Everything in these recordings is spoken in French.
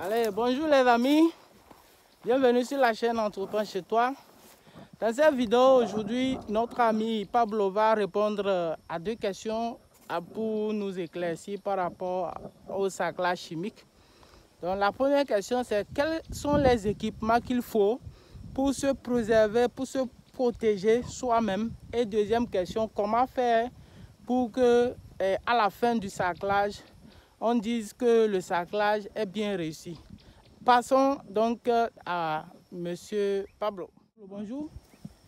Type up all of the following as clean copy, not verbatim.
Allez, bonjour les amis, bienvenue sur la chaîne Entreprends chez toi. Dans cette vidéo aujourd'hui, notre ami Pablo va répondre à deux questions pour nous éclaircir par rapport au sarclage chimique. Donc la première question c'est quels sont les équipements qu'il faut pour se préserver, pour se protéger soi-même. Et deuxième question, comment faire pour que à la fin du sarclage, on dise que le sarclage est bien réussi. Passons donc à Monsieur Pablo. Bonjour.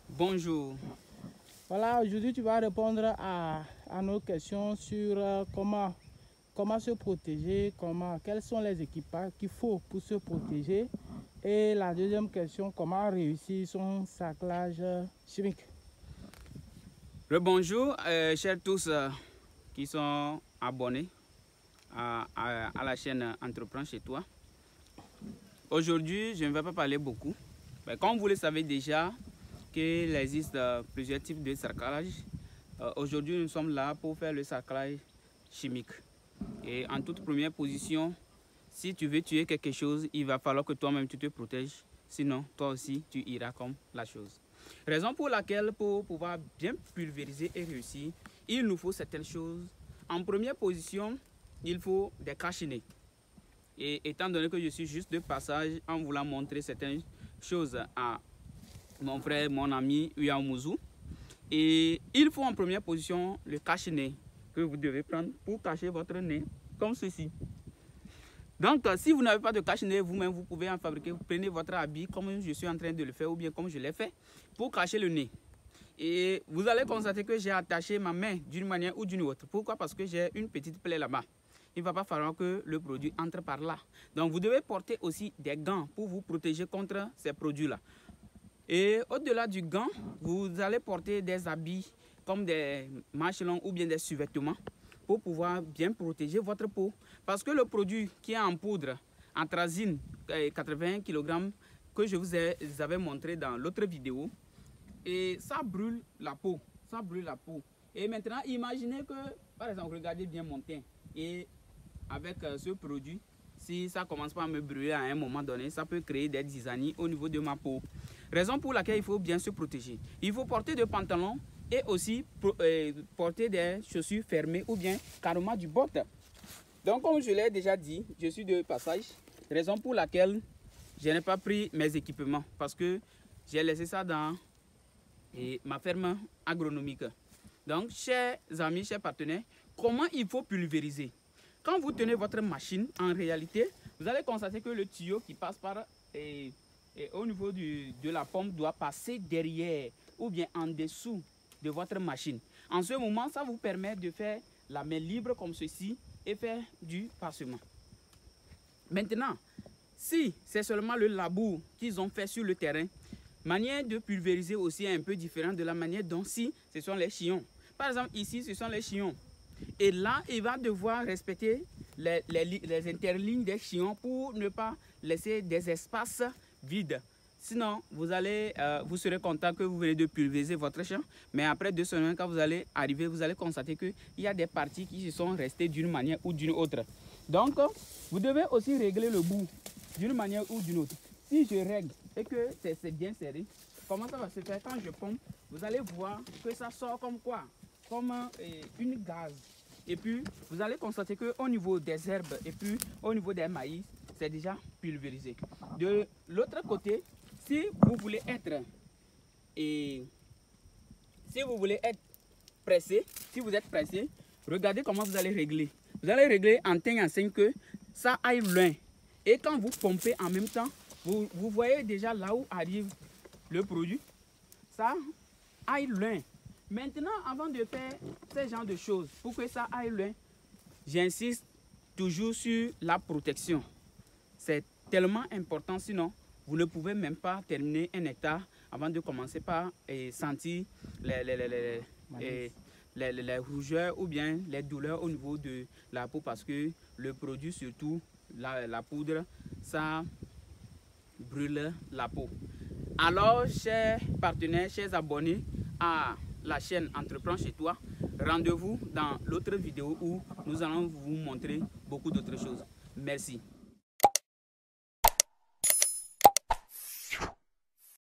Bonjour. Voilà, aujourd'hui tu vas répondre à nos questions sur comment se protéger, quels sont les équipements qu'il faut pour se protéger. Et la deuxième question, comment réussir son sarclage chimique. Bonjour, chers tous qui sont abonnés à la chaîne Entreprends chez toi. Aujourd'hui, je ne vais pas parler beaucoup. Mais comme vous le savez déjà, qu'il existe plusieurs types de sarclage. Aujourd'hui, nous sommes là pour faire le sarclage chimique. Et en toute première position, si tu veux tuer quelque chose, il va falloir que toi-même tu te protèges. Sinon, toi aussi, tu iras comme la chose. Raison pour laquelle, pour pouvoir bien pulvériser et réussir, il nous faut certaines choses. En première position, il faut des cachinets. Et étant donné que je suis juste de passage en voulant montrer certaines choses à mon frère, mon ami Uyamouzou, et il faut en première position le cache-nez que vous devez prendre pour cacher votre nez, comme ceci. Donc, si vous n'avez pas de cache-nez, vous-même, vous pouvez en fabriquer. Vous prenez votre habit comme je suis en train de le faire ou bien comme je l'ai fait pour cacher le nez. Et vous allez constater que j'ai attaché ma main d'une manière ou d'une autre. Pourquoi? Parce que j'ai une petite plaie là-bas. Il ne va pas falloir que le produit entre par là. Donc, vous devez porter aussi des gants pour vous protéger contre ces produits-là. Et au-delà du gant, vous allez porter des habits comme des manches longues ou bien des sous-vêtements pour pouvoir bien protéger votre peau. Parce que le produit qui est en poudre, anthracine 80 kg que je vous avais montré dans l'autre vidéo, et ça brûle la peau. Ça brûle la peau. Et maintenant, imaginez que, par exemple, regardez bien mon teint. Et avec ce produit, si ça commence pas à me brûler à un moment donné, ça peut créer des tisanies au niveau de ma peau. Raison pour laquelle il faut bien se protéger. Il faut porter des pantalons et aussi porter des chaussures fermées ou bien carrément du botte. Donc comme je l'ai déjà dit, je suis de passage. Raison pour laquelle je n'ai pas pris mes équipements parce que j'ai laissé ça dans ma ferme agronomique. Donc chers amis, chers partenaires, comment il faut pulvériser? Quand vous tenez votre machine, en réalité, vous allez constater que le tuyau qui passe par au niveau de la pompe doit passer derrière ou bien en dessous de votre machine. En ce moment, ça vous permet de faire la main libre comme ceci et faire du passement. Maintenant, si c'est seulement le labour qu'ils ont fait sur le terrain, manière de pulvériser aussi est un peu différente de la manière dont si ce sont les chions. Par exemple, ici, ce sont les chions. Et là, il va devoir respecter les interlignes des chions pour ne pas laisser des espaces vides. Sinon, vous serez content que vous venez de pulvériser votre champ. Mais après 2 semaines, quand vous allez arriver, vous allez constater qu'il y a des parties qui se sont restées d'une manière ou d'une autre. Donc, vous devez aussi régler le bout d'une manière ou d'une autre. Si je règle et que c'est bien serré, comment ça va se faire? Quand je pompe, vous allez voir que ça sort comme quoi? Comme une gaz. Et puis, vous allez constater qu'au niveau des herbes et puis au niveau des maïs, c'est déjà pulvérisé. De l'autre côté, si vous voulez être pressé, si vous êtes pressé, regardez comment vous allez régler. Vous allez régler en teigne en signe que ça aille loin. Et quand vous pompez en même temps, vous voyez déjà là où arrive le produit. Ça aille loin. Maintenant, avant de faire ce genre de choses, pour que ça aille loin, j'insiste toujours sur la protection. C'est tellement important, sinon vous ne pouvez même pas terminer un hectare avant de commencer par sentir les rougeurs ou bien les douleurs au niveau de la peau parce que le produit, surtout la poudre, ça brûle la peau. Alors, chers partenaires, chers abonnés à la chaîne Entreprends chez toi, rendez-vous dans l'autre vidéo où nous allons vous montrer beaucoup d'autres choses. Merci.